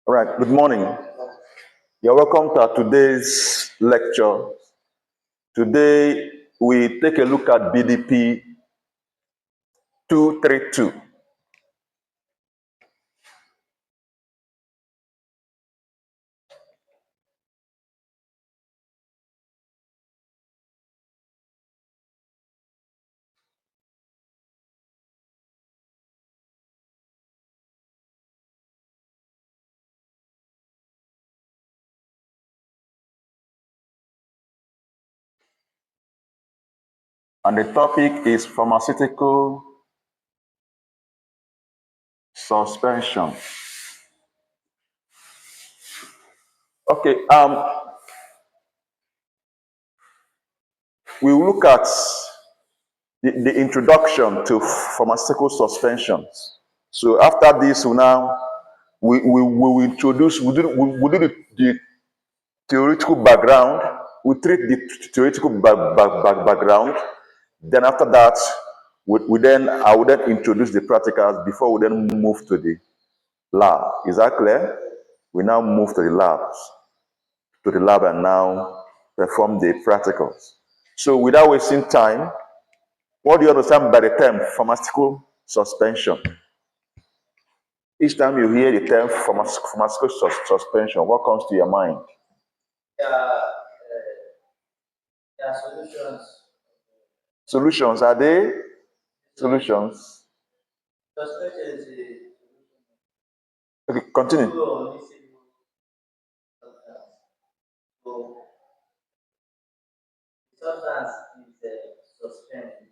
All right, good morning. You're welcome to today's lecture. Today, we take a look at BDP 232. And the topic is pharmaceutical suspension. Okay, we will look at the introduction to pharmaceutical suspensions. So after this, we will introduce, we do the theoretical background, we treat the theoretical background. Then after that, I will then introduce the practicals before we then move to the lab. Is that clear? We now move to the lab and now perform the practicals. So without wasting time, what do you understand by the term pharmaceutical suspension? Each time you hear the term pharmaceutical suspension, what comes to your mind? There are solutions. Solutions, are they? Solutions. Suspension is Okay, continue. So the substance is suspended.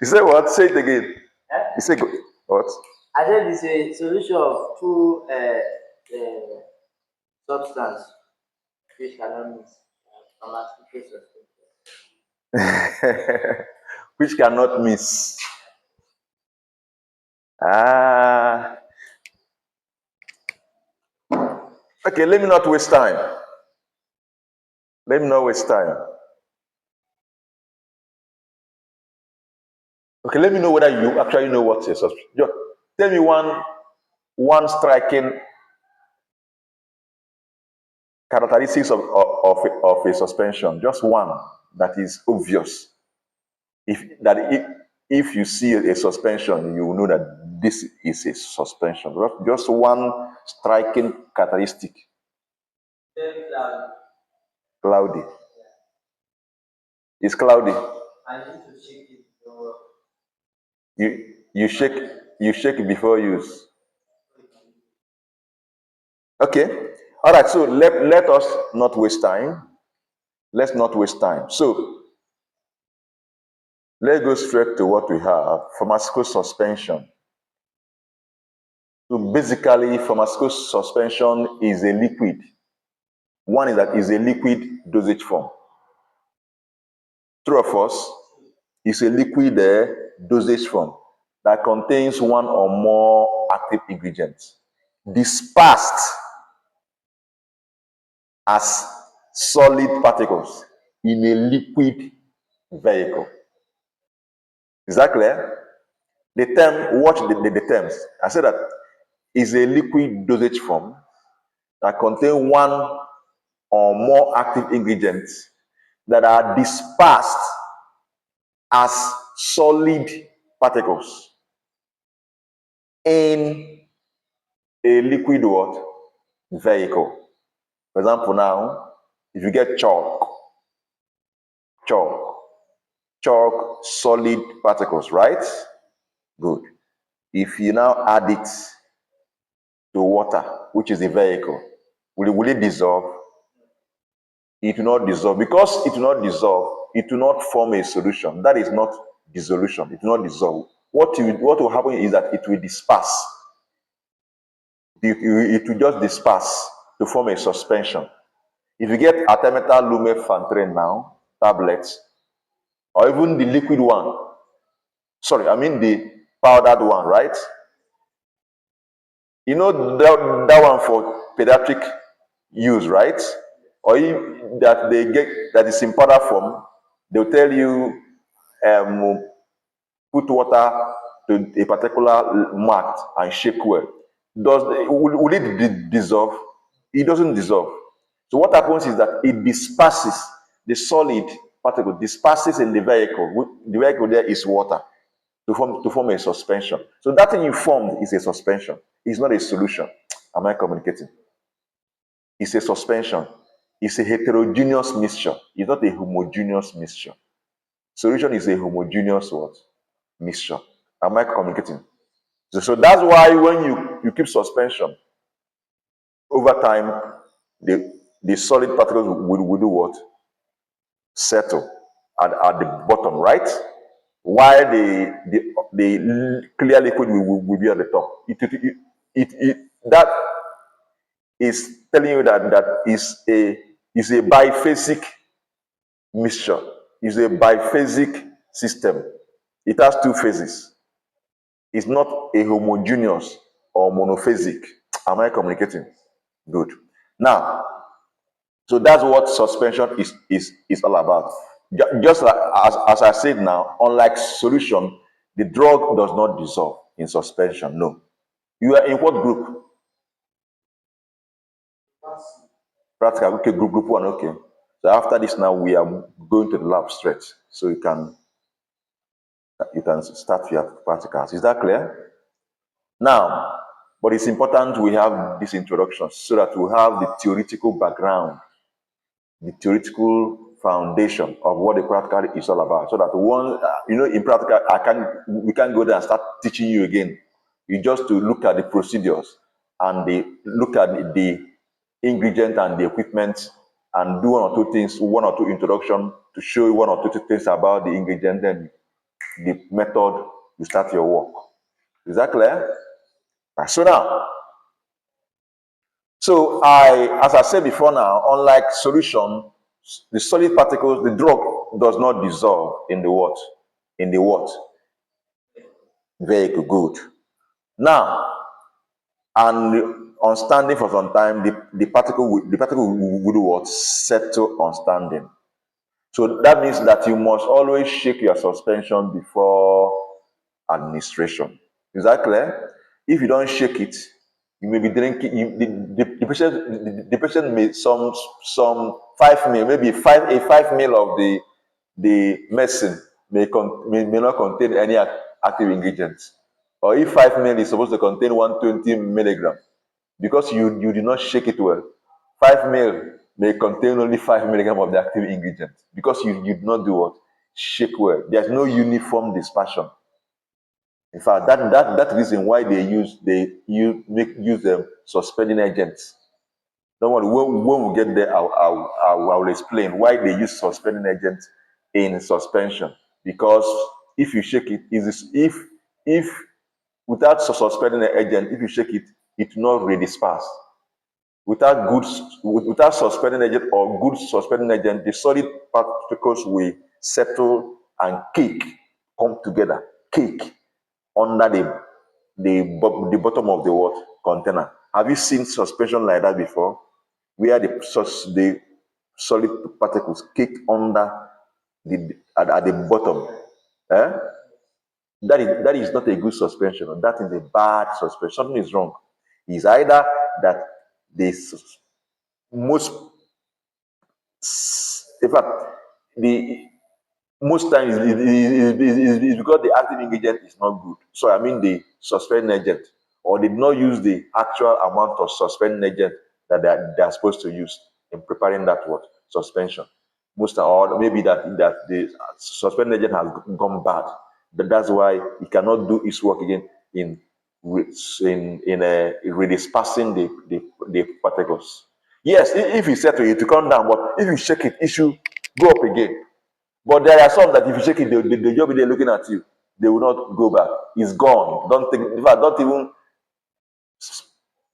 You say what? Say it again. You say what? I said it's a solution of two substance which cannot mix pharmaceutical suspension. Which cannot miss. Ah. Okay, let me not waste time. Let me not waste time. Okay, let me know whether you actually know what's a suspension. Just tell me one striking characteristics of a suspension. Just one that is obvious. If you see a suspension, you will know that this is a suspension. Just one striking characteristic. Very cloudy. Cloudy. It's cloudy. I need to shake it. You shake it before use. Okay. All right. So let us not waste time. Let's not waste time. So let's go straight to what we have: pharmaceutical suspension. So basically, pharmaceutical suspension is a liquid. One is that is a liquid dosage form. True of us, is a liquid dosage form that contains one or more active ingredients dispersed as solid particles in a liquid vehicle. Is that clear? The term, watch the terms. I said that is a liquid dosage form that contains one or more active ingredients that are dispersed as solid particles in a liquid what? Vehicle. For example, now, if you get chalk, solid particles, right? Good. If you now add it to water, which is the vehicle, will it dissolve? It will not dissolve. Because it will not dissolve, it will not form a solution. That is not dissolution. It will not dissolve. What will happen is that it will disperse. It will just disperse to form a suspension. If you get artemether lumefantrine now, tablets, or even the liquid one, sorry, I mean the powdered one, right? You know that one for pediatric use, right? Or that they get that is in powder form, they'll tell you put water to a particular mark and shake well, will it dissolve? It doesn't dissolve. So what happens is that it disperses, the solid particle disperses in the vehicle. The vehicle there is water to form a suspension. So that thing you formed is a suspension. It's not a solution. Am I communicating? It's a suspension. It's a heterogeneous mixture. It's not a homogeneous mixture. Solution is a homogeneous what? Mixture. Am I communicating? So that's why when you keep suspension, over time, the solid particles will do what? Settle at the bottom, right? While the clear liquid will be at the top. That is telling you that is a biphasic mixture. Is a biphasic system. It has two phases. It's not a homogeneous or monophasic. Am I communicating? Good. Now, so that's what suspension is all about. Just like, as I said now, unlike solution, the drug does not dissolve in suspension. No. You are in what group? Practical. Okay, group one. Okay. So after this, now we are going to the lab straight, so you can start your practicals. Is that clear? Now, but it's important we have this introduction so that we have the theoretical background, the theoretical foundation of what the practical is all about. So that in practical, we can't go there and start teaching you again. You just to look at the procedures and look at the ingredient and the equipment and do one or two things, one or two introduction to show you one or two things about the ingredient, then the method, you start your work. Is that clear? So now, as I said before now, unlike solution, the solid particles, the drug does not dissolve in the what? In the what? Vehicle. Good. Now, and on standing for some time, the particle will do what? Settle on standing. So that means that you must always shake your suspension before administration. Is that clear? If you don't shake it, you may be drinking. The patient may some 5 ml, maybe a 5 ml of the medicine may not contain any active ingredients. Or if 5 ml is supposed to contain 120 milligram, because you did not shake it well, 5 ml may contain only 5 milligram of the active ingredient because you did not do what? Shake well. There's no uniform dispersion. In fact, that reason why use them suspending agents. Don't worry, when we get there, I will explain why they use suspending agents in suspension. Because if you shake it, if without suspending an agent, if you shake it, it will not redisperse. Without suspending agent or good suspending agent, the solid particles will settle and come together, cake under the bottom of the what container. Have you seen suspension like that before, where the solid particles cake under at the bottom? Eh? That is not a good suspension. That is a bad suspension. Something is wrong. It's either that the most, in fact, the most times is because the active ingredient is not good. So I mean the suspending agent, or did not use the actual amount of suspending agent that they are supposed to use in preparing that what suspension. Or maybe that the suspending agent has gone bad. That's why it cannot do its work again in redispersing the particles. Yes, if you settle it to come down, but if you shake it, it should go up again. But there are some that if you shake it, the job they're looking at you, they will not go back. It's gone. Don't think. In fact, don't even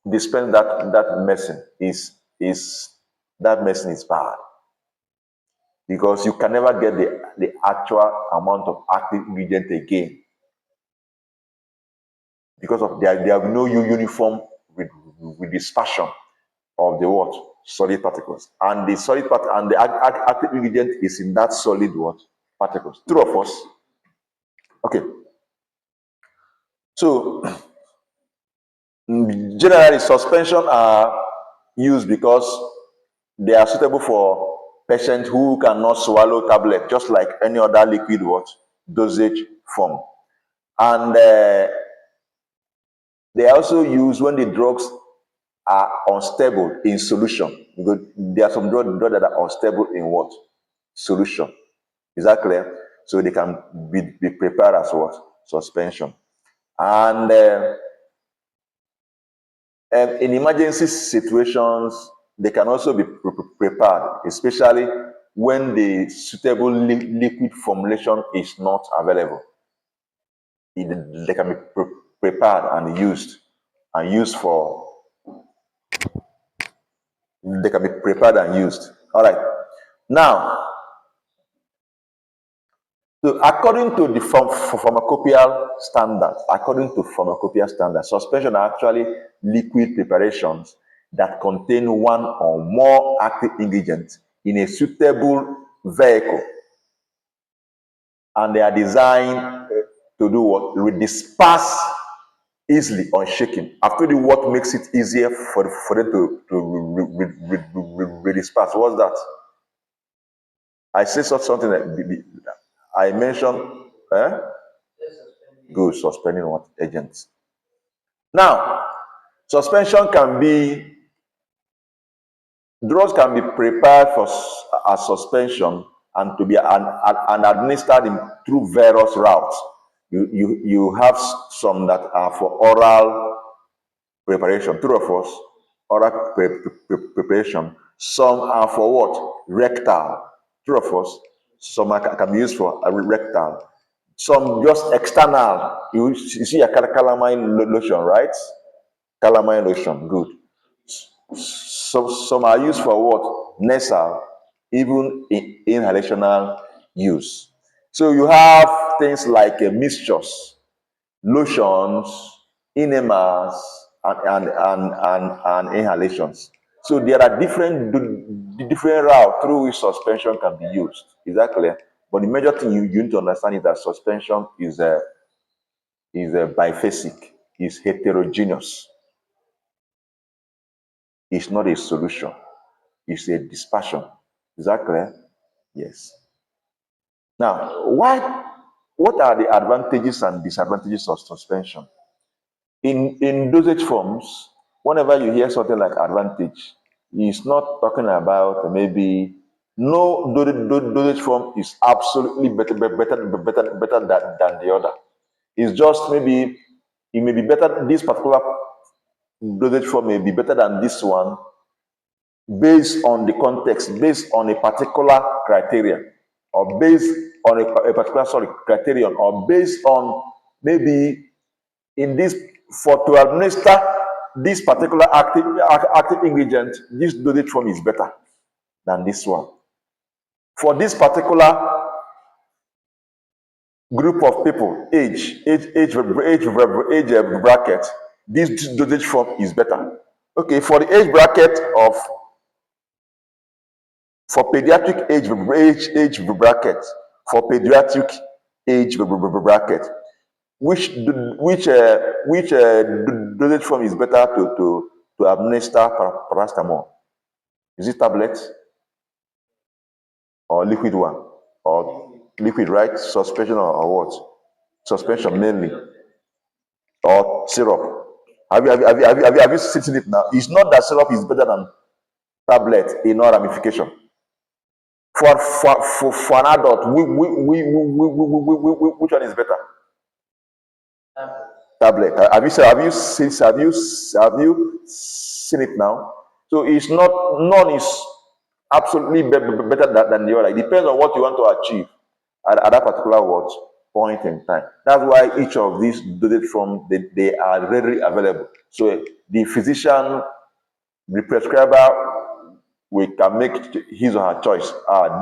dispense that medicine. Is that medicine is bad because you can never get the actual amount of active ingredient again because of there have no uniform with dispersion of the what solid particles, and the solid part and the active ingredient is in that solid what particles. True of us. Okay. So generally, suspension are used because they are suitable for patients who cannot swallow tablet, just like any other liquid what dosage form. And they are also used when the drugs are unstable in solution. Because there are some drugs that are unstable in what? Solution. Is that clear? So they can be prepared as what? Suspension. And in emergency situations, they can also be prepared, especially when the suitable liquid formulation is not available. They can be prepared and used for. They can be prepared and used. All right. Now, so according to the pharmacopoeia standard, suspension are actually liquid preparations that contain one or more active ingredients in a suitable vehicle, and they are designed to do what? Disperse easily on shaking. After the what makes it easier for them to disperse. What's that? I say something that I mentioned. Eh? Good, suspending what agents. Now, suspension can be drugs can be prepared for as suspension and to be and administered through various routes. You have some that are for oral preparation, true of us, oral preparation. Some are for what? Rectal, true of us. Some can be used for rectal. Some just external. You see a calamine lotion, right? Calamine lotion, good. Some are used for what? Nasal, even inhalational use. So you have things like mixtures, lotions, enemas, and inhalations. So there are different routes through which suspension can be used. Is that clear? But the major thing you need to understand is that suspension is a biphasic, is heterogeneous. It's not a solution. It's a dispersion. Is that clear? Yes. Now, what are the advantages and disadvantages of suspension? In dosage forms, whenever you hear something like advantage, it's not talking about maybe no dosage form is absolutely better than the other. It's just maybe it may be better, this particular dosage form may be better than this one based on the context, based on a particular criterion, or based on a particular criterion, or based on maybe in this for to administer this particular active ingredient, this dosage form is better than this one. For this particular group of people, age bracket, this dosage form is better. Okay, for the age bracket of for pediatric age bracket, for pediatric age bracket, which dosage form is better to administer paracetamol? Is it tablet or liquid one, or liquid, right? Suspension or what? Suspension mainly, or syrup? Have you seen it now? It's not that syrup is better than tablet in all ramification. For an adult, which one is better? Tablet. Have you seen it now? So it's not, none is absolutely better than the other. It depends on what you want to achieve at that particular what point in time. That's why each of these dosage forms they are readily available. So the physician, the prescriber, we can make his or her choice.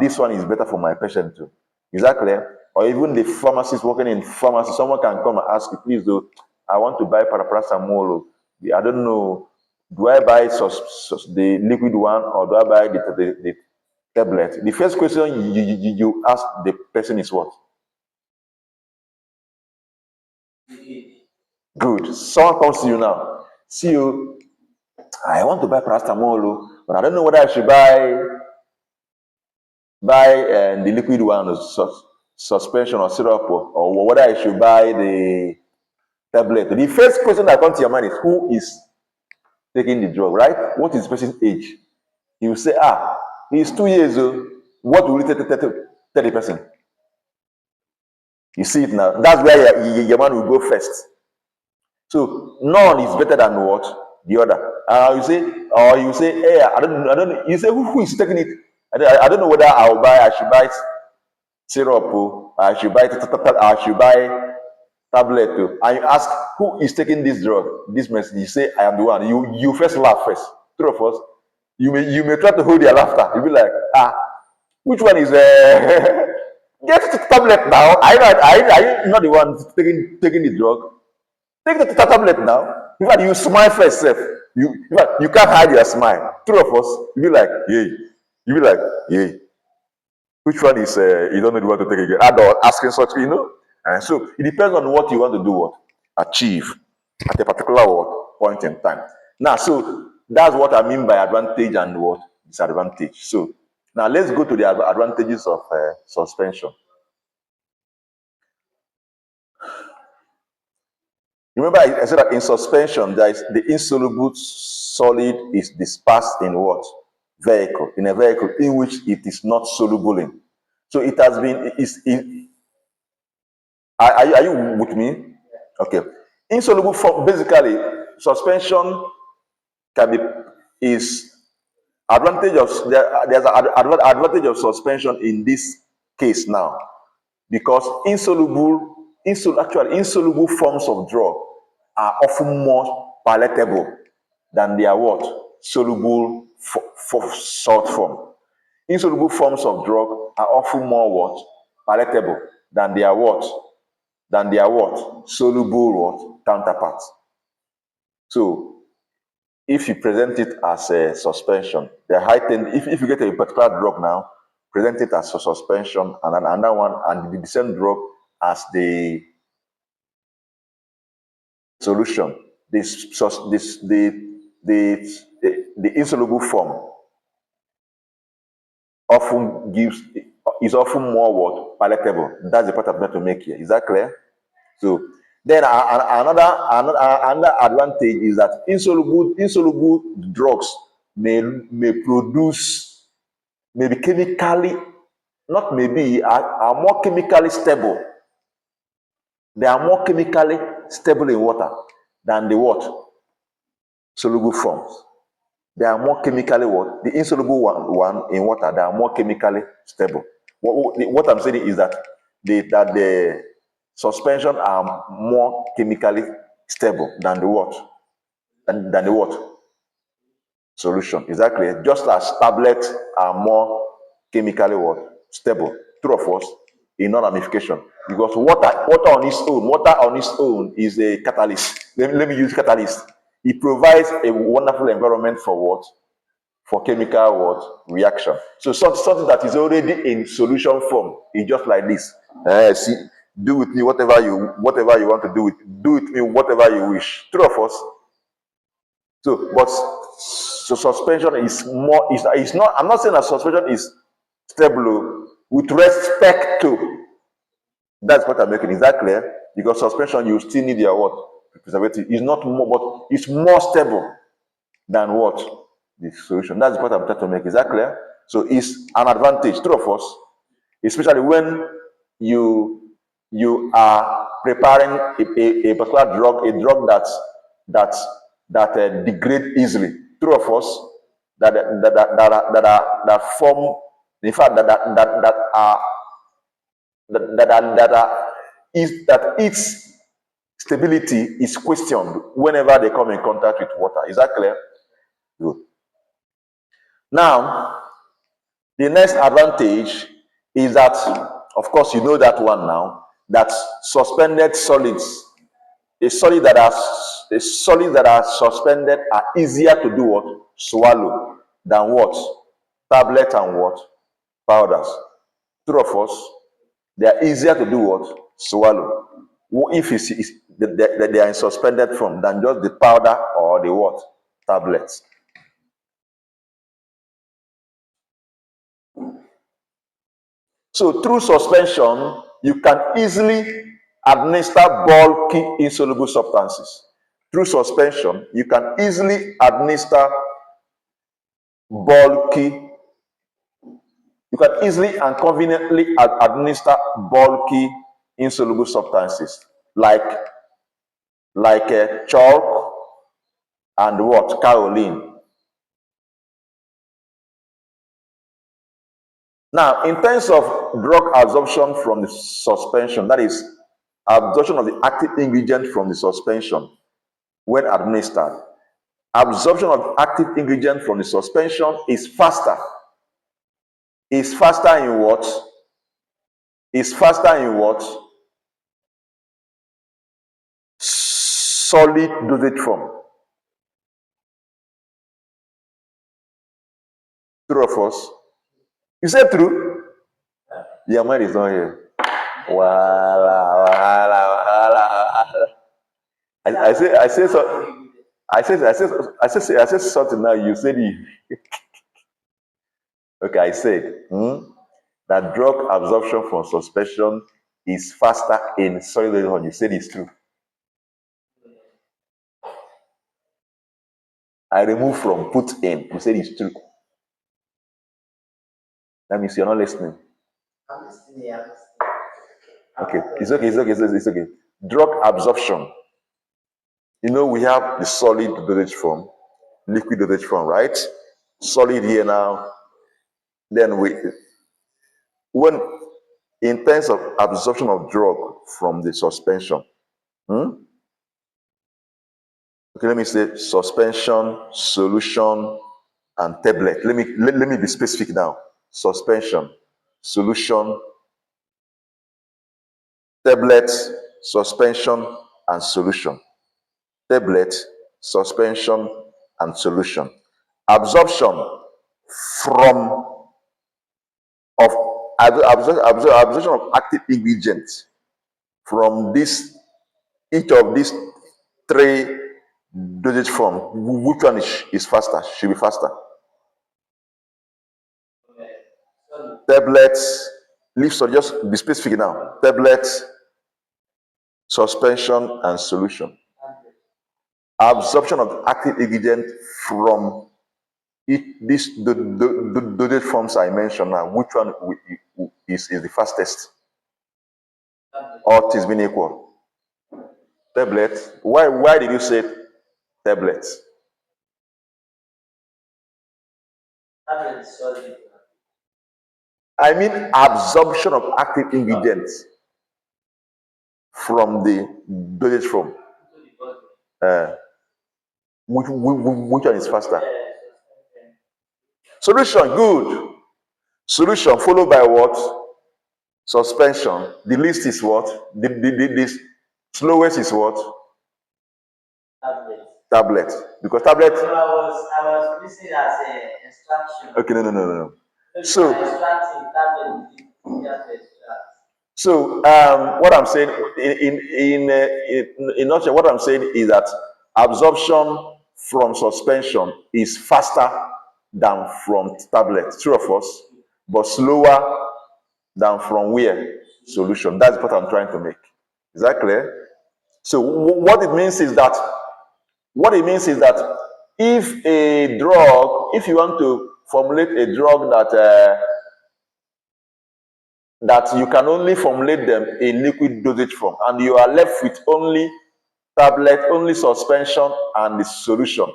This one is better for my patient too. Is that clear? Or even the pharmacist working in pharmacy, someone can come and ask you, please, though, I want to buy paracetamol. I don't know, do I buy the liquid one, or do I buy the tablet? The first question you ask the person is what? Good. Someone comes to you now. See you. I want to buy paracetamol, but I don't know whether I should buy the liquid one, or suspension or syrup, or whether I should buy the tablet. The first question that comes to your mind is who is taking the drug, right? What is the person's age? You say, he's 2 years old. What will you tell the person? You see it now. That's where your man will go first. So none is better than what the other. You say, hey, I don't. You say, who is taking it? I don't know whether I should buy syrup, I should buy, I should buy tablet. And you ask, who is taking this drug, this medicine? You say, I am the one. You first laugh first. Three of us. You may try to hold your laughter. You'll be like, which one is get the tablet now? Are you not the one taking the drug? Take the tablet now. In fact, you smile first, sef. In fact, you can't hide your smile. Three of us, you be like, yay. You be like, yay. Which one is you don't know the one to take again? Adult asking such, And so it depends on what you want to do, what achieve at a particular point in time. Now, so that's what I mean by advantage and what disadvantage. So now let's go to the advantages of suspension. Remember, I said that in suspension, there is the insoluble solid is dispersed in what? Vehicle. In a vehicle in which it is not soluble in. So it has been, are you with me? Okay. Insoluble form, basically, suspension can be, is advantage of, there's an advantage of suspension in this case now. Because insoluble forms of drug are often more palatable than their what? Soluble salt form. Insoluble forms of drug are often more what? Palatable than their what? Soluble what? Counterparts. So if you present it as a suspension, the heightened, if you get a particular drug now, present it as a suspension, and another one, and the same drug as the solution. The insoluble form often is often more what? Palatable. That's the point I'm trying to make here. Is that clear? So then another advantage is that insoluble drugs may produce, maybe chemically, not maybe, are more chemically stable. They are more chemically stable in water than the what? Soluble forms. They are more chemically what? The insoluble one in water, they are more chemically stable. What I'm saying is that the suspension are more chemically stable than the what? Than the what? Solution. Is that clear? Just as tablets are more chemically what? Stable. True of us in non-ramification. Because water on its own is a catalyst. Let me use catalyst. It provides a wonderful environment for what? For chemical what? Reaction. So something that is already in solution form is just like this. See, do with me whatever you want to do with me whatever you wish. True of us. So suspension is more, is not, I'm not saying that suspension is stable with respect to, that's what I'm making. Is that clear? Because suspension, you still need your what? Preservative. It's not more, but it's more stable than what? The solution. That's the point I'm trying to make. Is that clear? So it's an advantage, true of us, especially when you are preparing a particular drug, a drug that degrade easily. True of us, that form, in fact, that its stability is questioned whenever they come in contact with water. Is that clear? Good. Now, the next advantage is that, of course, you know that one now, that suspended solids, a solid that are suspended are easier to do what? Swallow than what? Tablet and what? Powders. True of us, they are easier to do what? Swallow. If it's they are in suspended form than just the powder or the what? Tablets. So through suspension, you can easily administer bulky insoluble substances. Through suspension, you can easily administer bulky, you can easily and conveniently administer bulky insoluble substances like chalk and what? Kaolin. Now, in terms of drug absorption from the suspension, that is absorption of the active ingredient from the suspension when administered, absorption of active ingredient from the suspension is faster. Is faster in what? Is faster in what? Solid dosage form. True of us? You said true? Your mind is not here. Wala, wala, wala. I say so. I said something now. You said it. Okay, I said that drug absorption from suspension is faster in solid dosage form. You said it's true. I remove from put in. You said it's true. That means you're not listening. I'm listening. I'm listening. Okay, it's okay, it's okay. Drug absorption. You know, we have the solid dosage form, liquid dosage form, right? Solid here now. Then when in terms of absorption of drug from the suspension, okay, let me say suspension, solution, and tablet. Let me be specific now. Suspension, solution, tablet, suspension, and solution. Tablet, suspension, and solution. Absorption from of absorption of active ingredients from this each of these three dosage form. Which one is faster? Should be faster. Okay. Sorry. Tablets, leave, so just be specific now. Tablets, suspension, and solution. Absorption of active ingredient from these dosage forms I mentioned now. Which one is the fastest? All things being equal. Tablet. Why did you say tablet? Tablet is solid. I mean absorption of active ingredients from the dosage form. Into the body. Uh, which one is faster? Yes. Solution, good. Solution followed by what? Suspension. The least is what? The slowest is what? Tablet. Tablet. Because tablet. So I was listening as an instruction. Okay, no. So So, you are extracting tablet is easier to extract. So what I'm saying in nutshell, what I'm saying is that absorption from suspension is faster than from tablet, true of us, but slower than from where? Solution. That's what I'm trying to make. Is that clear? So what it means is that if a drug, if you want to formulate a drug that you can only formulate them in liquid dosage form, and you are left with only tablet, only suspension, and the solution.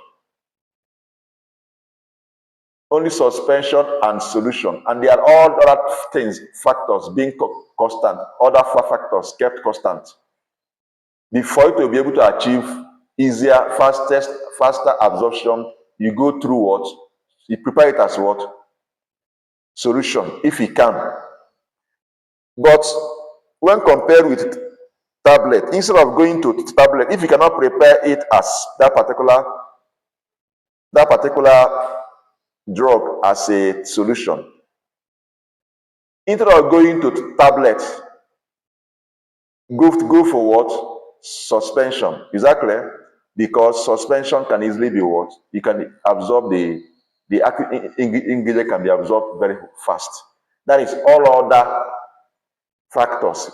Only suspension and solution. And there are all other things, factors being constant, other factors kept constant. Before you to be able to achieve easier, faster absorption, you go through what? You prepare it as what? Solution, if you can. But when compared with tablet, instead of going to tablet, if you cannot prepare it as that particular drug as a solution, instead of going to tablet, go for what? suspension. Is that clear? Because suspension can easily be what? You can absorb the active ingredient can be absorbed very fast. That is all other factors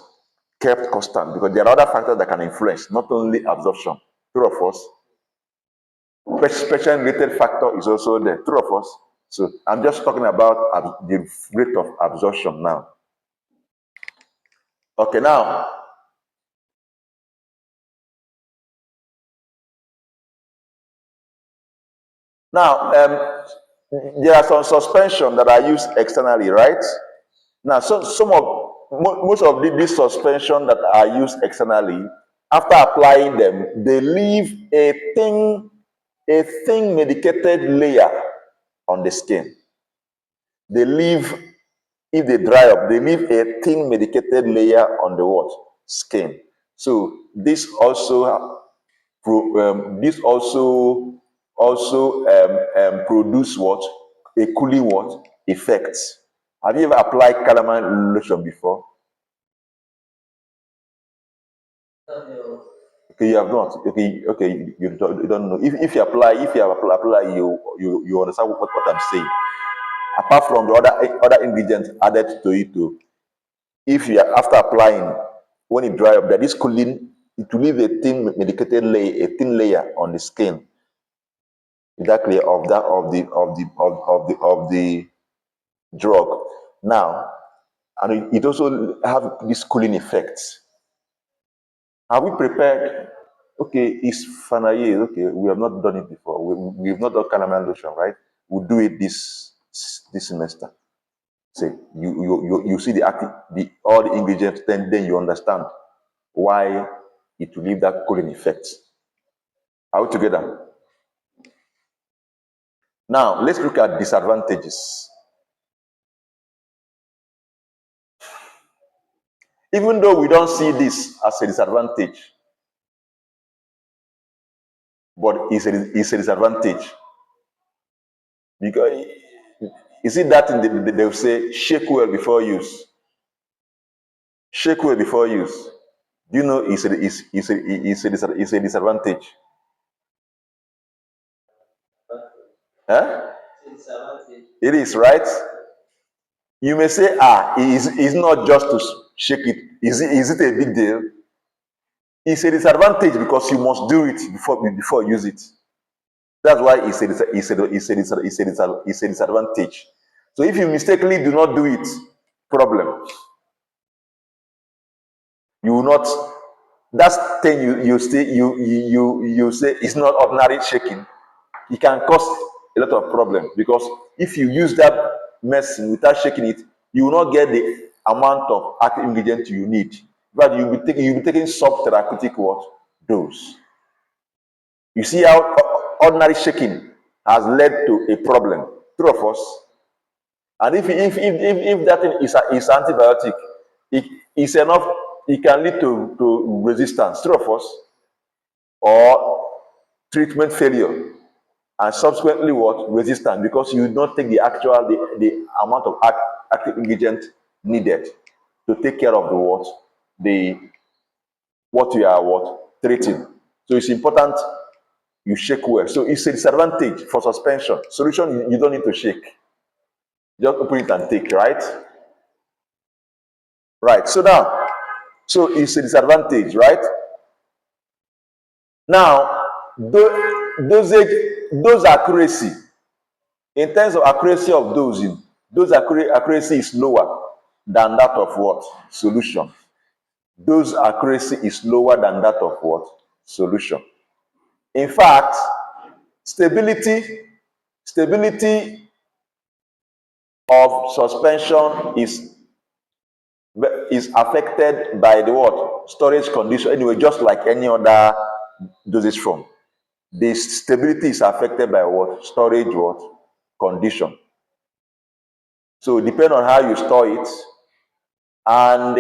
kept constant because there are other factors that can influence, not only absorption. True of us. Special related factor is also there. True of us. So I'm just talking about the rate of absorption now. Okay, now there are some suspension that are used externally, right? Now, so most of these suspension that are used externally, after applying them, they leave a thin medicated layer on the skin. They leave, if they dry up, they leave a thin medicated layer on the what? Skin. So this also produce what? A cooling what? Effect. Have you ever applied calamine lotion before? Okay, you have not. Okay, okay, you don't know. If you apply, if you have apply, you understand what I'm saying. Apart from the other ingredients added to it, too, if you are after applying, when it dry up, that is cooling, it will leave a thin medicated layer, a thin layer on the skin, exactly of that of the drug. Now, and it also have this cooling effect. Are we prepared? Okay, it's Fanaye. Okay, we have not done it before. We've not done calamine lotion, right? We'll do it this semester. Say you see the all the ingredients, then you understand why it will leave that cooling effect. Are we together? Now let's look at disadvantages. Even though we don't see this as a disadvantage, but it's a disadvantage because you see that they'll say shake well before use. Shake well before use. Do you know it's a disadvantage? Huh? It is, right? You may say, it's not just to shake it. Is it a big deal? It's a disadvantage because you must do it before you use it. That's why it's a disadvantage. So if you mistakenly do not do it, problem. You will not. That thing you say it's not ordinary shaking. It can cause a lot of problem because if you use that medicine without shaking it, you will not get the amount of active ingredient you need. But you'll be taking subtherapeutic what? Dose. You see how ordinary shaking has led to a problem. True of us. And if that thing is antibiotic, it is enough, it can lead to resistance. True of us. Or treatment failure. And subsequently what? Resistance, because you do not take the amount of active ingredient needed to take care of the what you are treating. So it's important you shake well. So it's a disadvantage for suspension. Solution, you don't need to shake. Just open it and take, right? Right. So it's a disadvantage, right? Now, dose accuracy. In terms of accuracy of dosing, dose accuracy is lower than that of what? Solution. Dose accuracy is lower than that of what? Solution. In fact, stability of suspension is affected by the what? Storage condition. Anyway, just like any other dosage form. The stability is affected by what? Storage what? Condition. So depend on how you store it. And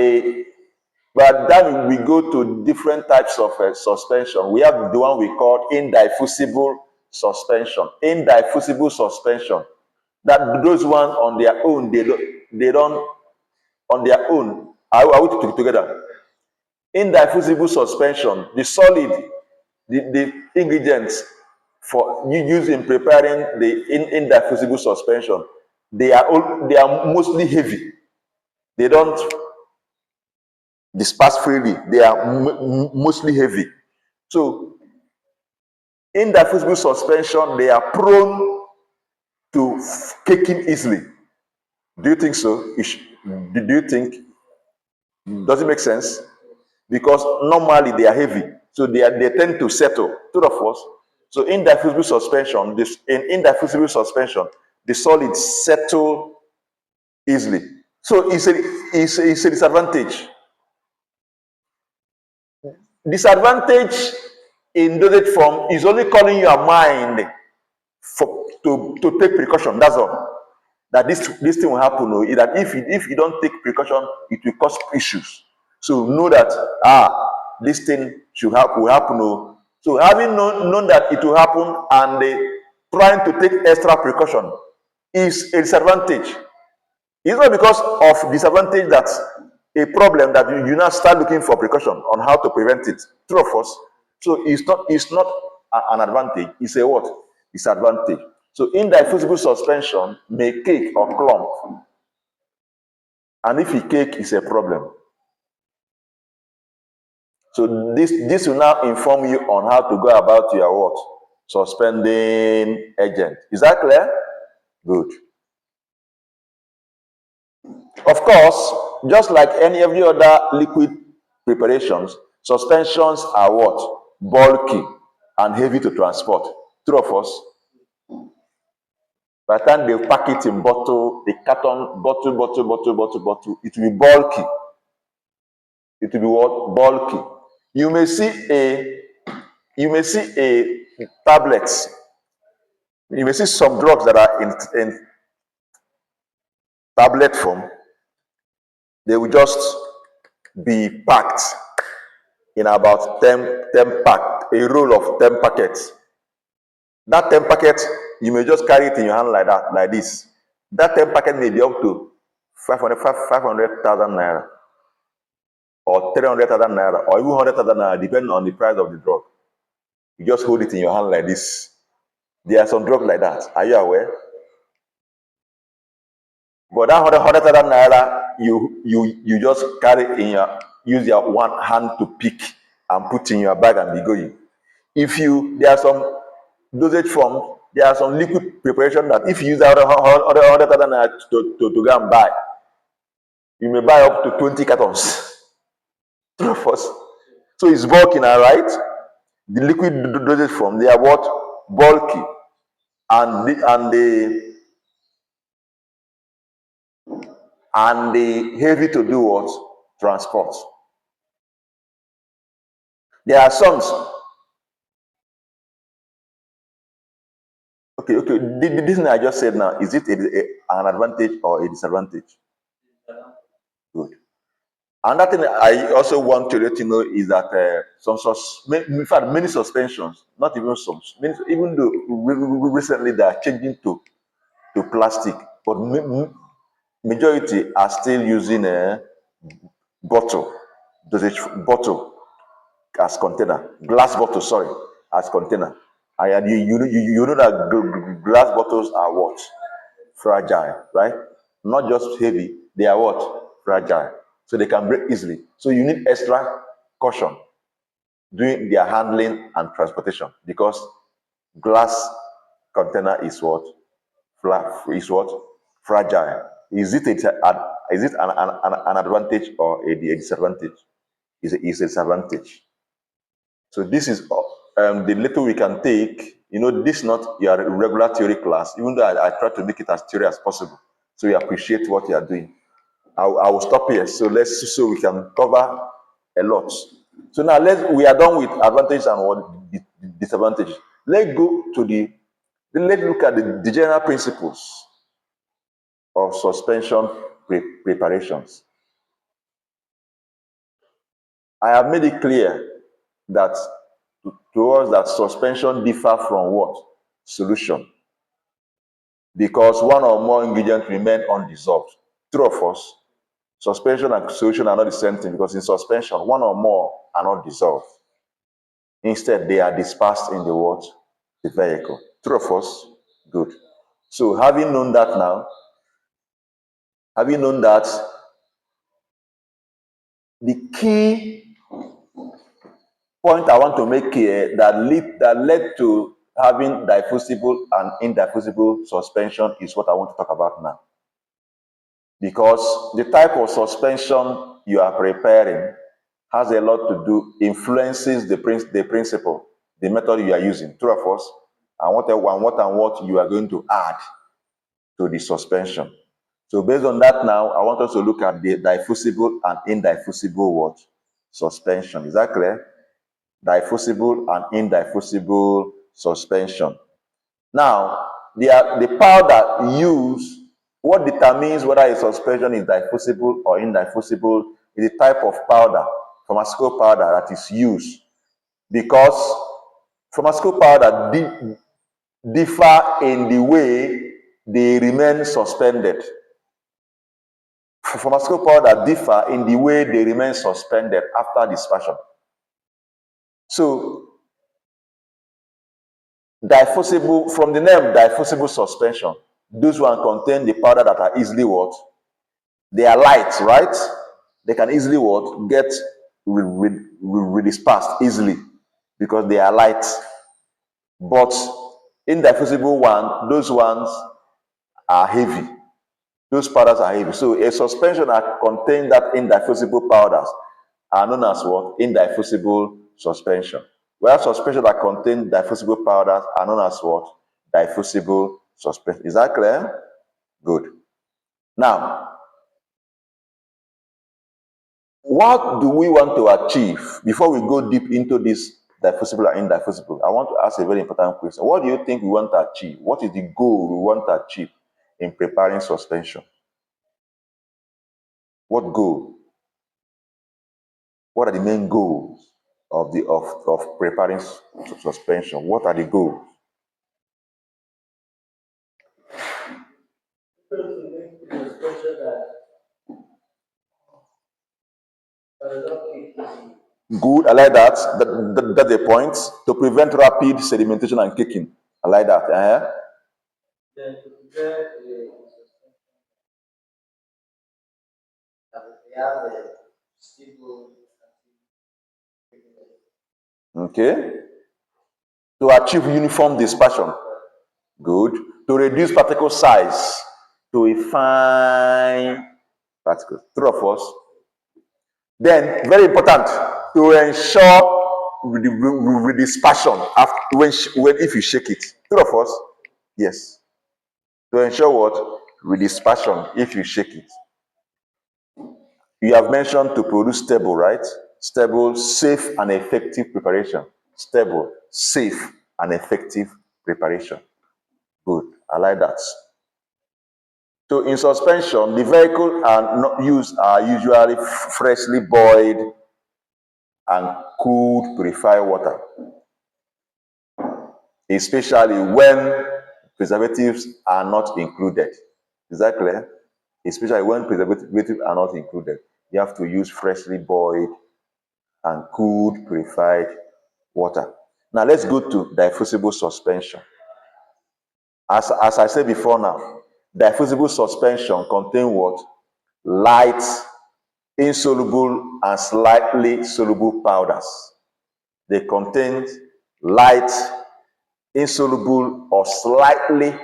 but then we go to different types of suspension. We have the one we call indiffusible suspension. Indiffusible suspension. That those ones on their own, they don't on their own. Are we together? Indiffusible suspension, the solid, the ingredients for you use in preparing the indiffusible suspension, they are mostly heavy. They don't disperse freely. They are mostly heavy. So indiffusible suspension, they are prone to caking easily. Do you think so? Do you think? Does it make sense? Because normally they are heavy, so they tend to settle. True of us. So in indiffusible suspension, the solids settle easily. So it's a disadvantage. Disadvantage in dosage form is only calling your mind to take precaution. That's all. That this thing will happen. No, that if you don't take precaution, it will cause issues. So know that this thing will happen. No. So having known that it will happen and trying to take extra precaution is a disadvantage. It's not because of disadvantage that a problem that you now start looking for precaution on how to prevent it. True of us. So it's not an advantage, it's a what? Disadvantage. So indiffusible suspension may cake or clump, and if it cake is a problem. So this will now inform you on how to go about your what? Suspending agent. Is that clear? Good. Of course, just like every other liquid preparations, suspensions are what? Bulky and heavy to transport. True of us. By the time they pack it in bottle, a carton, bottle, it will be bulky. It will be what? Bulky. You may see a tablets. You may see some drugs that are in tablet form. They will just be packed in about 10 pack, a roll of 10 packets. That 10 packet, you may just carry it in your hand like that, like this. That 10 packet may be up to 500,000 naira or 300,000 naira or even 100,000 naira, depending on the price of the drug. You just hold it in your hand like this. There are some drugs like that. Are you aware? But that 100,000 naira, you just carry in use your one hand to pick and put in your bag and be going. There are some dosage form, there are some liquid preparation that if you use that 100,000 naira to go and buy, you may buy up to 20 cartons. First. So it's bulky now, right? The liquid dosage form, they are what? Bulky. And they heavy to do what? Transport. There are some. Okay. This thing I just said now, is it an advantage or a disadvantage? Good. Another thing I also want to let you know is that in fact, many suspensions, not even some, even though recently they are changing to plastic, but majority are still using a bottle, dosage bottle as container, glass bottle, sorry, as container. And you know that glass bottles are what? Fragile, right? Not just heavy, they are what? Fragile. So they can break easily. So you need extra caution during their handling and transportation because glass container is what? Is what? Fragile. Is it an advantage or a disadvantage? Is a disadvantage. So this is the little we can take. This is not your regular theory class, even though I try to make it as theory as possible. So you appreciate what you are doing. I will stop here. So we can cover a lot. So now we are done with advantages and what disadvantages. Let's look at the general principles of suspension preparations. I have made it clear that to us that suspension differ from what? Solution. Because one or more ingredients remain undissolved. True of us. Suspension and solution are not the same thing, because in suspension, one or more are not dissolved. Instead, they are dispersed in the what? The vehicle. True or false? Good. So having known that now, having known that, the key point I want to make here that led to having diffusible and indiffusible suspension is what I want to talk about now. Because the type of suspension you are preparing has a lot to do, influences the principle, the method you are using, true or false, and what you are going to add to the suspension. So based on that now, I want us to look at the diffusible and indiffusible what? Suspension. Is that clear? Diffusible and indiffusible suspension. Now, the powder used, what determines whether a suspension is diffusible or indiffusible is the type of powder, pharmaceutical powder that is used. Because pharmaceutical powder differ in the way they remain suspended. Pharmaceutical powder differ in the way they remain suspended after dispersion. So, diffusible, from the name diffusible suspension, those one contain the powder that are easily what? They are light, right? They can easily what? Get dispersed easily because they are light. But indiffusible one, those ones are heavy. Those powders are heavy. So a suspension that contains that indiffusible powders are known as what? Indiffusible suspension. Whereas suspension that contain diffusible powders are known as what? Diffusible suspension. Is that clear? Good. Now, what do we want to achieve before we go deep into this diffusible and indiffusible? I want to ask a very important question. What do you think we want to achieve? What is the goal we want to achieve in preparing suspension? What goal? What are the main goals of preparing suspension? What are the goals? Good, I like that. That's the point. To prevent rapid sedimentation and kicking. I like that. Then to prepare the that we have the stable. Okay. To achieve uniform dispersion. Good. To reduce particle size to a fine particle. True or false? Then, very important, to ensure with dispersion after when if you shake it. True or false? Yes. To ensure what? With dispersion if you shake it. You have mentioned to produce stable, right? Stable, safe, and effective preparation. Stable, safe, and effective preparation. Good. I like that. So in suspension, the vehicle are usually freshly boiled and cooled purified water, especially when preservatives are not included. Is that clear? Especially when preservatives are not included. You have to use freshly boiled and cooled purified water. Now let's go to diffusible suspension. As I said before now, diffusible suspension contain what? Light, insoluble, and slightly soluble powders. They contain light, insoluble, or slightly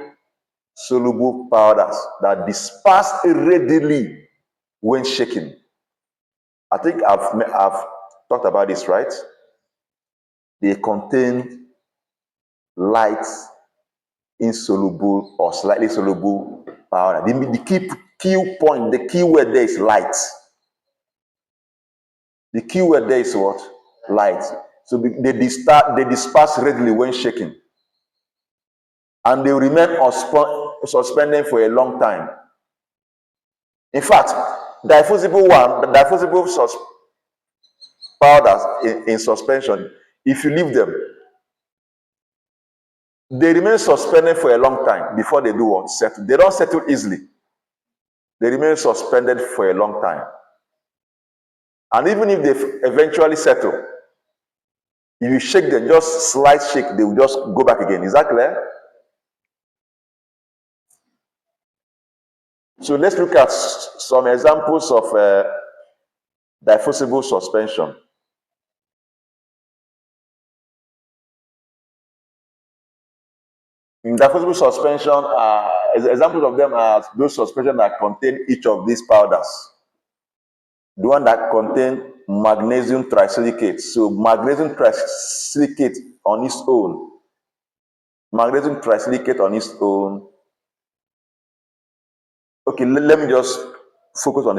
soluble powders that disperse readily when shaken. I think I've talked about this, right? They contain light, insoluble, or slightly soluble powder. The key point, the key word there is light. The key word there is what? Light. So they disperse readily when shaken. And they remain suspended for a long time. In fact, the diffusible powders in suspension, if you leave them, they remain suspended for a long time before they do what? Settle. They don't settle easily. they remain suspended for a long time. And even if they eventually settle, if you shake them, just slight shake, they will just go back again. Is that clear? So let's look at some examples of diffusible suspension. In diffusible suspension, examples of them are those suspensions that contain each of these powders. The one that contain magnesium trisilicate. So magnesium trisilicate on its own, magnesium trisilicate on its own. Okay, let me just focus on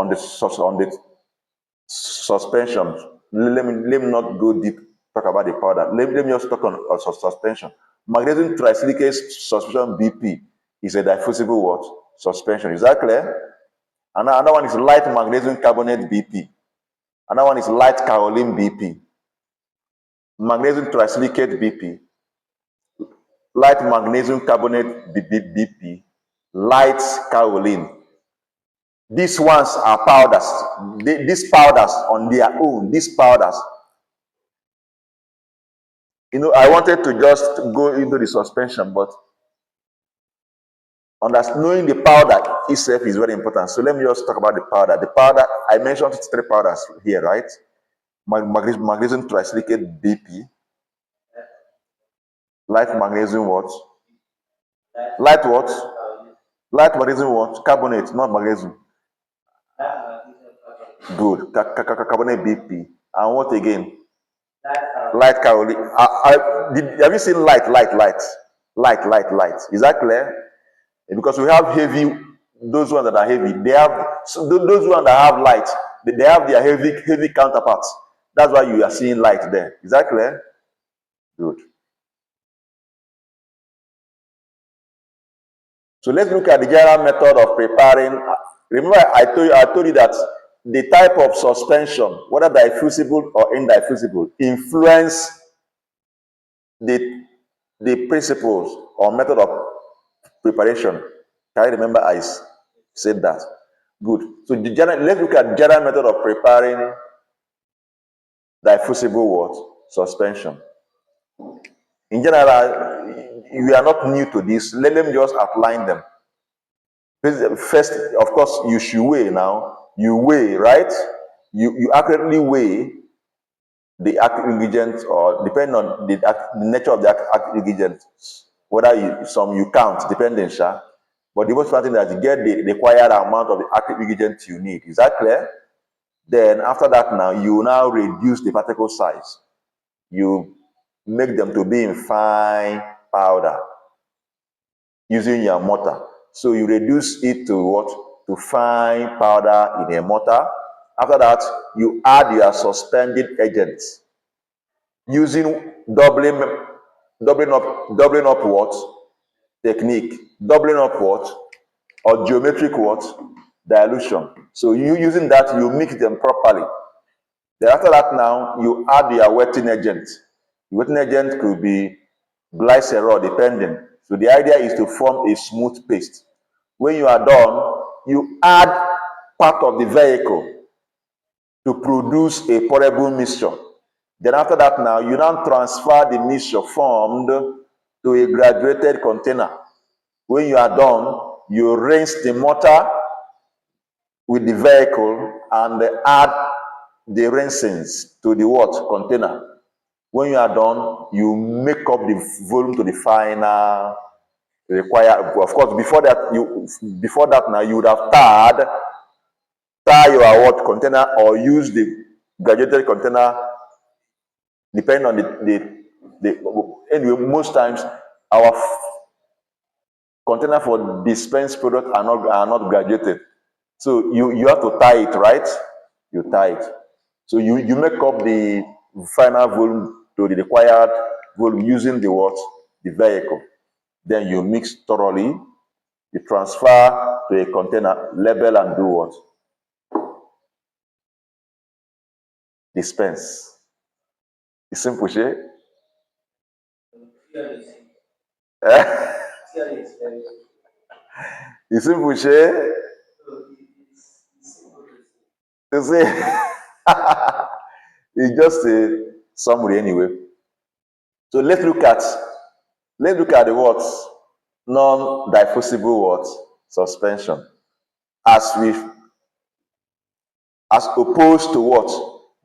the suspension. Let me not go deep, talk about the powder. Let me just talk on suspension. Magnesium trisilicate suspension BP is a diffusible what? Suspension. Is that clear? And another one is light magnesium carbonate BP. Another one is light kaolin BP. Magnesium trisilicate BP. Light magnesium carbonate BP. Light kaolin. These ones are powders. These powders on their own, these powders. I wanted to just go into the suspension, but knowing the powder itself is very important. So let me just talk about the powder. The powder, I mentioned three powders here, right? Magnesium trisilicate BP, light magnesium what? Light what? Light magnesium what? Carbonate, not magnesium. Good. Carbonate BP. And what again? Light kaolin. Have you seen light? Light. Is that clear? Because we have heavy, those ones that are heavy, they have, so those ones that have light, they have their heavy counterparts. That's why you are seeing light there. Is that clear? Good. So let's look at the general method of preparing. Remember, I told you that the type of suspension, whether diffusible or indiffusible, influence the principles or method of preparation. Can you remember I said that? Good. So let's look at general method of preparing diffusible what? Suspension. In general, we are not new to this. Let them just outline them. First, of course, you should weigh now. You weigh, right? You accurately weigh the active ingredient, or depending on the nature of the active ingredient, whether you count, depending, sha. But the most important thing is that you get the required amount of the active ingredient you need. Is that clear? Then after that, now you now reduce the particle size. You make them to be in fine powder using your mortar. So you reduce it to what? To fine powder in a mortar. After that, you add your suspended agents using doubling up what? Technique. Doubling up what? Or geometric what? Dilution. So you using that, you mix them properly. Then after that, now you add your wetting agent. The wetting agent could be glycerol, depending. So the idea is to form a smooth paste. When you are done, you add part of the vehicle to produce a pourable mixture. Then after that, now you now transfer the mixture formed to a graduated container. When you are done, you rinse the mortar with the vehicle and add the rinsings to the what? Container. When you are done, you make up the volume to the final required. Of course, before that now you would have tie your what container, or use the graduated container, depending on anyway, most times our container for dispensed product are not graduated. So you have to tie it, right? You tie it. So you make up the final volume to the required volume using the what? The vehicle. Then you mix thoroughly. You transfer to a container, label, and do what? Dispense. It's simple, shey? It's simple, shey? You see, it's just a summary anyway. So let's look at the what non-diffusible what suspension as we as opposed to what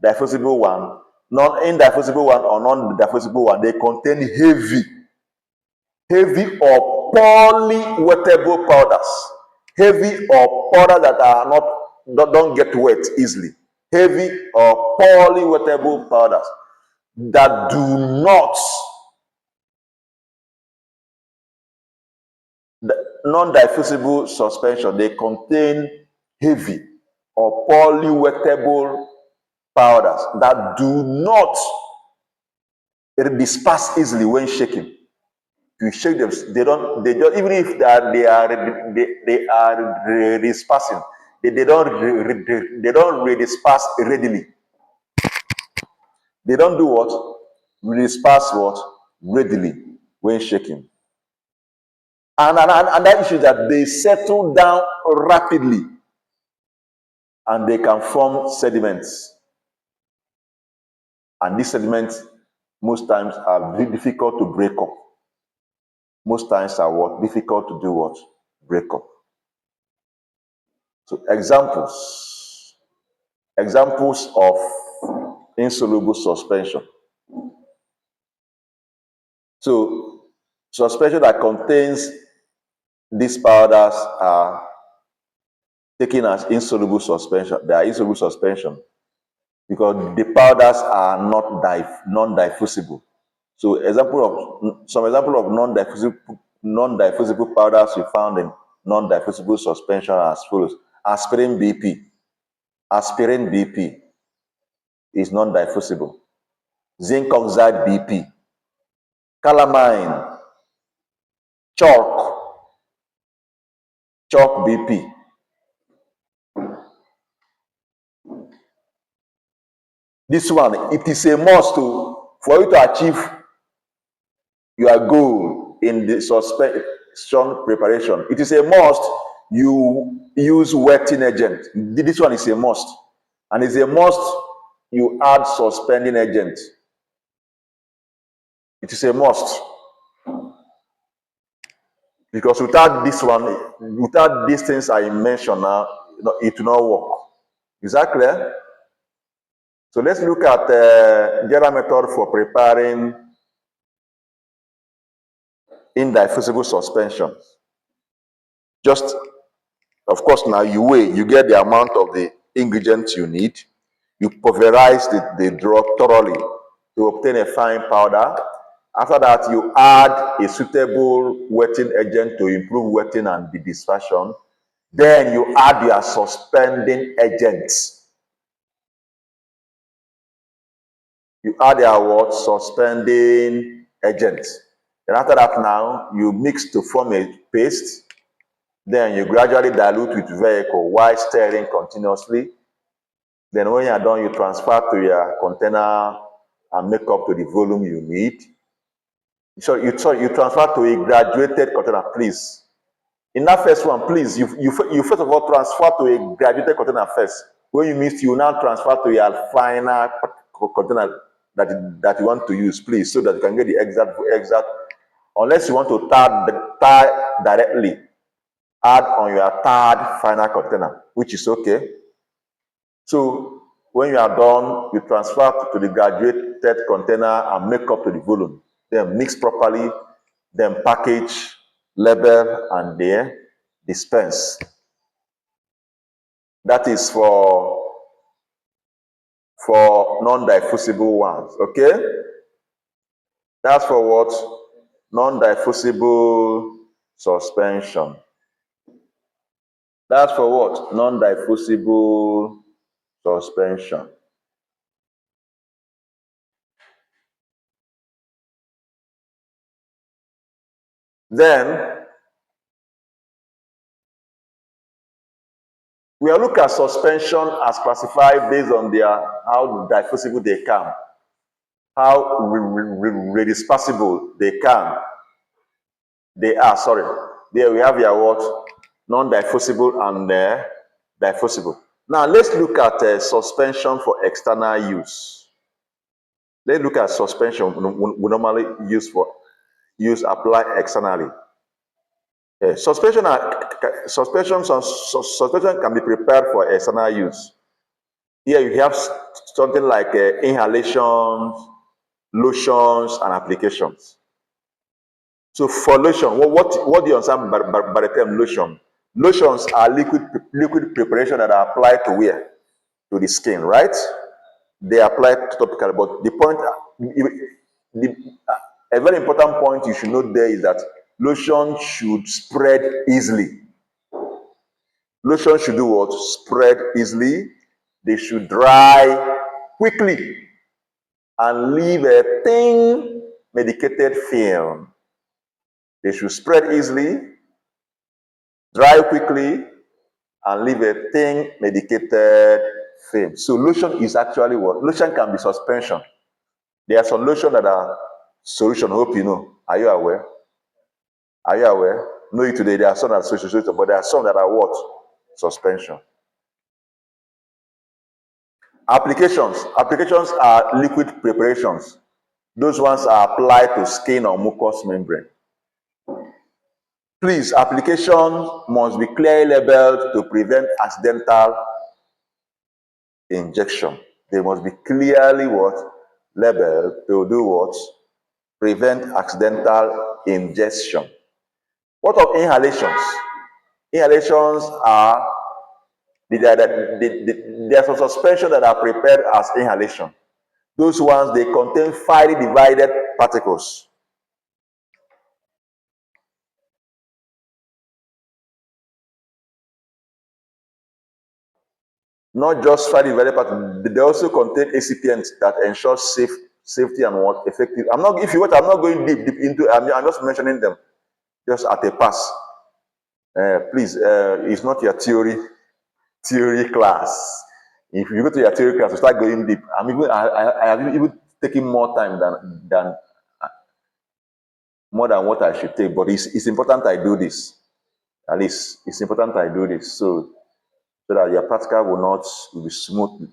diffusible one, non-indiffusible one or non-diffusible one. They contain heavy or poorly wettable powders, heavy or powder that are not don't get wet easily, heavy or poorly wettable powders that do not, the non-diffusible suspension, they contain heavy or poorly wettable powders that do not disperse easily when shaking. You shake them, they don't even if they are dispersing, they don't disperse readily. They don't do what? Disperse what? Readily when shaking. And that issue is that they settle down rapidly and they can form sediments. And these sediments most times are very difficult to break up. Most times are what? Difficult to do what? Break up. So examples of insoluble suspension. So suspension that contains these powders are taken as insoluble suspension. They are insoluble suspension because the powders are not non-diffusible. So some example of non-diffusible powders we found in non-diffusible suspension as follows: aspirin BP. Aspirin BP is non-diffusible. Zinc oxide BP, calamine, chalk, chalk BP. This one, it is a must for you to achieve your goal in the suspension preparation. It is a must you use wetting agent. This one is a must. And it's a must you add suspending agent. It is a must. Because without this one, without these things I mentioned now, it will not work. Is that clear? So let's look at the general method for preparing indiffusible suspension. Just, of course, now you weigh, you get the amount of the ingredients you need. You pulverize the drug thoroughly to obtain a fine powder. After that, you add a suitable wetting agent to improve wetting and the dispersion. Then you add your suspending agents. You add your what? Suspending agents. Then after that now, you mix to form a paste. Then you gradually dilute with vehicle while stirring continuously. Then when you are done, you transfer to your container and make up to the volume you need. So you transfer to a graduated container, please. In that first one, please, you first of all transfer to a graduated container first. When you mix, you now transfer to your final container that you want to use, please, so that you can get the exact. Unless you want to tie directly, add on your third final container, which is okay. So when you are done, you transfer to the graduated container and make up to the volume. Then mix properly, then package, label, and then dispense. That is for non-diffusible ones, okay? That's for what? Non-diffusible suspension. That's for what? Non-diffusible suspension. Then we will look at suspension as classified based on how diffusible they can, how redispersible they are. Sorry. There we have your what? Non-diffusible and diffusible. Now let's look at suspension for external use. Let's look at suspension we normally use apply externally. Suspension can be prepared for external use. Here you have something like inhalations, lotions, and applications. So for lotion, what do you understand by the term lotion? Lotions are liquid preparation that are applied to where? To the skin, right? They apply topically, but the point, the, a very important point you should note there is that lotion should spread easily. Lotion should do what? Spread easily. They should dry quickly and leave a thin medicated film. They should spread easily, dry quickly, and leave a thin medicated film. So lotion is actually what? Lotion can be suspension. There are some lotion that are solution. Hope you know. Are you aware? Are you aware? Know it today. There are some that are solution, but there are some that are what? Suspension. Applications are liquid preparations. Those ones are applied to skin or mucous membrane. Please, application must be clearly labeled to prevent accidental injection. They must be clearly what? Labeled to do what? Prevent accidental ingestion. What of inhalations? Inhalations are there's some suspension that are prepared as inhalation. Those ones, they contain finely divided particles. Not just finely divided particles, they also contain excipients that ensure safety and what effective. I'm not, if you want, I'm not going deep into. I'm just mentioning them, just at a pass. Please, it's not your theory class. If you go to your theory class, you start going deep. I have even taken more time than more than what I should take. But it's important I do this. At least it's important I do this so that your practical will be smooth.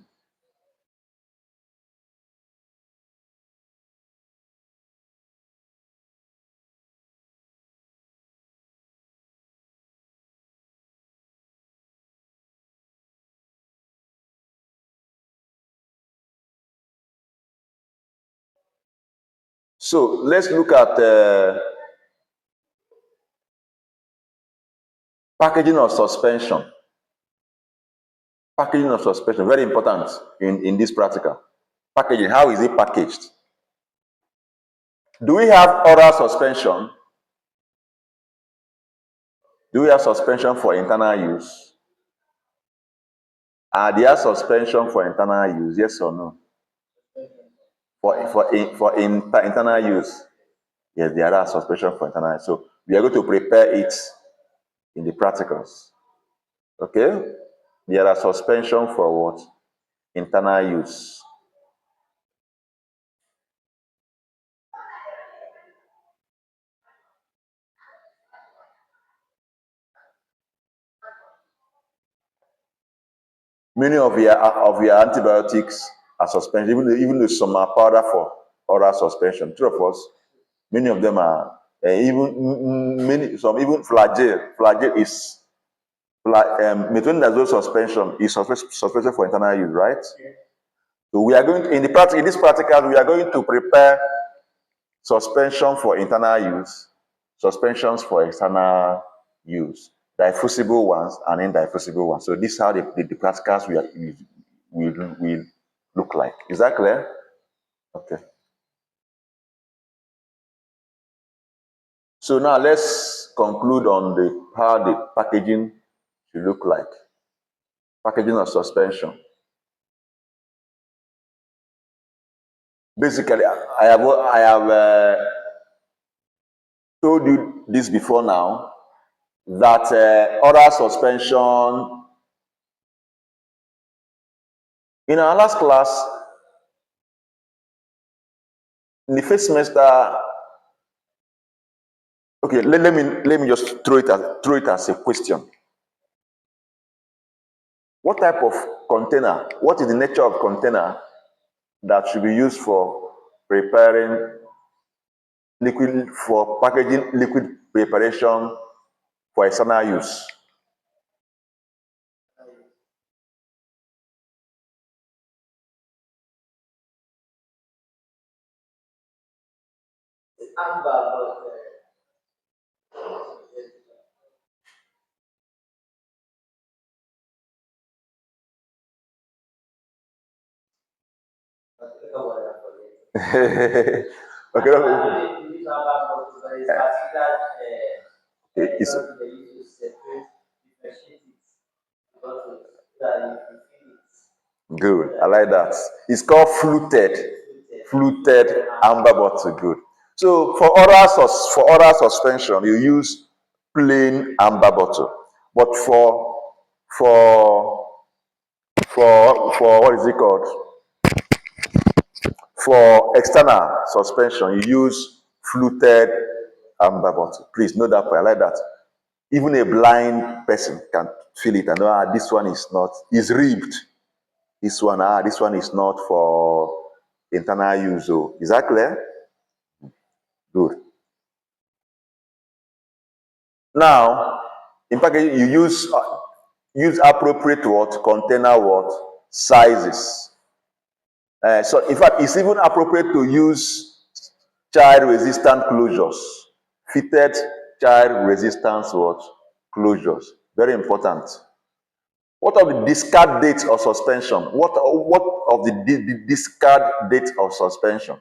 So let's look at packaging of suspension. Packaging of suspension, very important in this practical. Packaging, how is it packaged? Do we have oral suspension? Do we have suspension for internal use? Are there suspension for internal use? Yes or no? Internal use, yes, there are suspension for internal use. So we are going to prepare it in the practicals. Okay? There are suspension for what? Internal use. Many of your antibiotics are suspended, even though some are powder for oral suspension. True of us, many of them are even flagyl. Flagyl is metronidazole suspension is suspension for internal use, right? So we are going to, in this practical, we are going to prepare suspension for internal use, suspensions for external use, diffusible ones and indiffusible ones. So this is how the practicals will look like. Is that clear? Okay. So now let's conclude on how the packaging should look like. Packaging of suspension. Basically, I have told you this before now, that oral suspension, in our last class, in the first semester, okay, let me just throw it as a question. What type of container? What is the nature of container that should be used for preparing liquid, for packaging liquid preparation for external use? Amber, but Okay, I know they use amber bottle, but it's particular it's method they use to separate, differentiate it bottles so that you feel good. I like that. It's called fluted amber bottle. Good. So for oral suspension, you use plain amber bottle. But for for what is it called? For external suspension, you use fluted amber bottle. Please know that point. I like that. Even a blind person can feel it and know, this one is not, is ribbed. This one is not for internal use. Oh, is that clear? Good. Now, in packaging, you use appropriate what container what sizes. So, in fact, it's even appropriate to use child-resistant closures, fitted child-resistant what closures. Very important. What of the discard date of suspension? What of the discard date of suspension?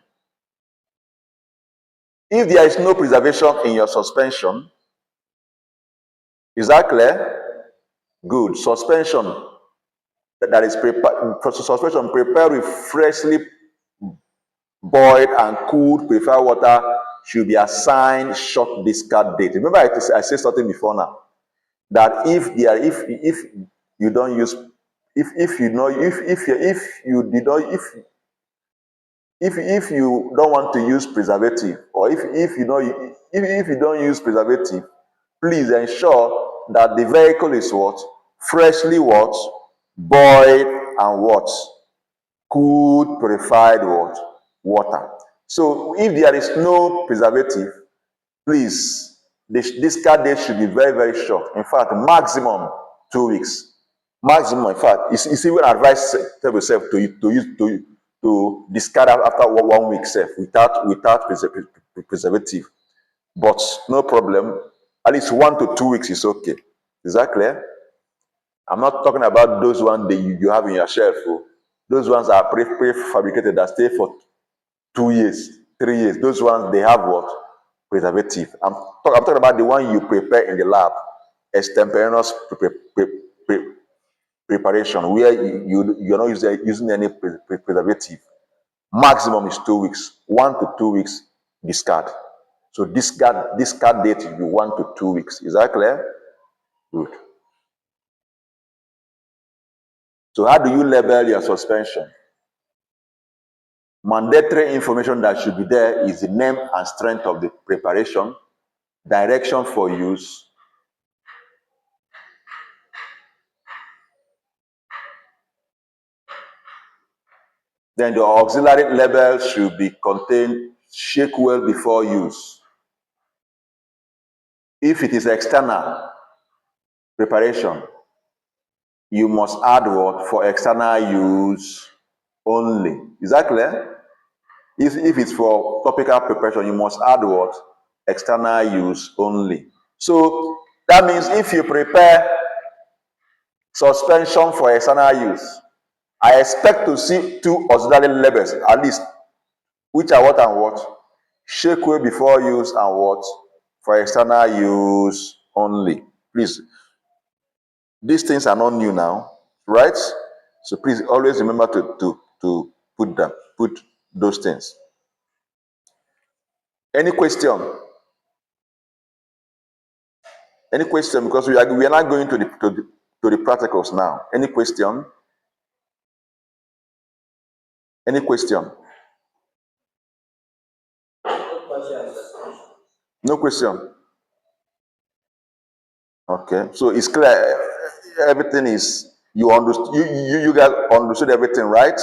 If there is no preservation in your suspension, is that clear? Good. Suspension that is prepared for suspension prepared with freshly boiled and cooled preferred water should be assigned short discard date. Remember, I said something before now that if you don't use if you know if you did not if you don't want to use preservative, or if you know if you don't use preservative, please ensure that the vehicle is what freshly what boiled and what cooled purified what water. So if there is no preservative, please, this card date should be very, very short. In fact, maximum 2 weeks. Maximum, in fact, it's even advised tell yourself to discard after 1 week self without preservative. But no problem. At least 1 to 2 weeks is okay. Is that clear? I'm not talking about those ones that you have in your shelf. Oh. Those ones are prefabricated that stay for 2 years, 3 years. Those ones they have what? Preservative. I'm talking about the one you prepare in the lab, extemporaneous preparation, where you're not using any preservative. Maximum is 2 weeks. 1 to 2 weeks discard. So discard date will be 1 to 2 weeks. Is that clear? Good. So how do you label your suspension? Mandatory information that should be there is the name and strength of the preparation, direction for use, then the auxiliary label should be contained, shake well before use. If it is external preparation, you must add what? For external use only. Is that clear? If it's for topical preparation, you must add what? External use only. So that means if you prepare suspension for external use, I expect to see two auxiliary labels at least, which are what and what? Shake well before use and what? For external use only. Please, these things are not new now, right? So please always remember to put those things. Any question? Any question? Because we are not going to the practicals now. Any question? Any question? No question. Okay. So it's clear. Everything is You understood? You guys understood everything, right?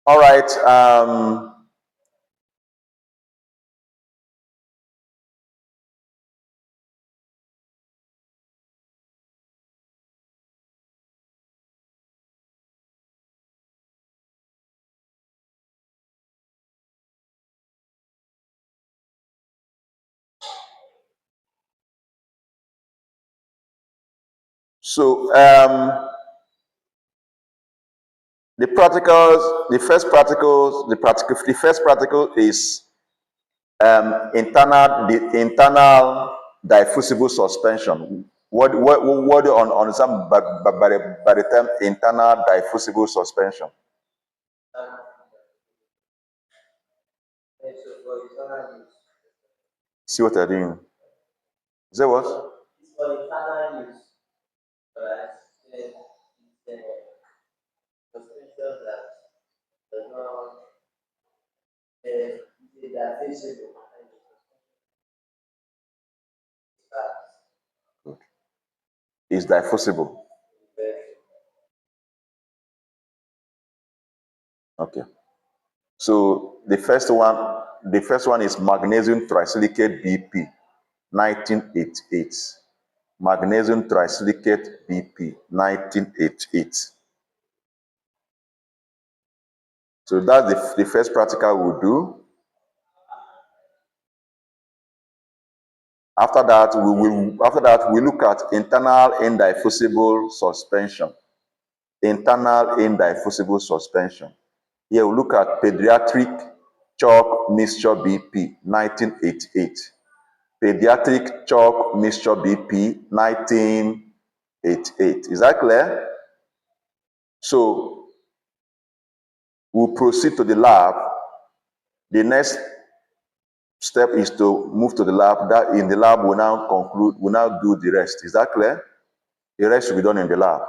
All right. So the practicals, the first practical is internal diffusible suspension. What do you understand by the term internal diffusible suspension? And so for internal use, See what I doing? Is that what? it's for internal use, right? Then it's a suspension that does not, it's a visible and Good. Is diffusible. Okay. So the first one is magnesium trisilicate BP, 1988. Magnesium trisilicate BP, 1988. So that's the first practical we'll do. After that we look at internal indiffusible suspension. Internal indiffusible suspension. Here we look at pediatric chalk mixture BP, 1988. Pediatric chalk mixture BP, 1988. Is that clear? So we'll proceed to the lab. The next step is to move to the lab. That in the lab we now conclude, we now do the rest. Is that clear? The rest will be done in the lab.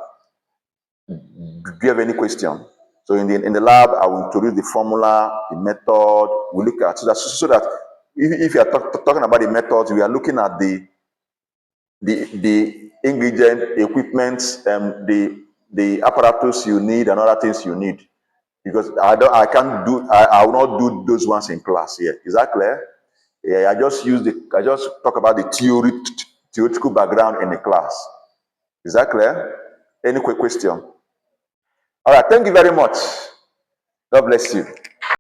Do you have any question? So in the lab, I will introduce the formula, the method. We look at so that if you are talking about the methods, we are looking at the ingredient, equipment, the apparatus you need and other things you need. Because I will not do those ones in class here. Is that clear? Yeah, I just talk about the theoretical background in the class. Is that clear? Any quick question? All right, thank you very much. God bless you.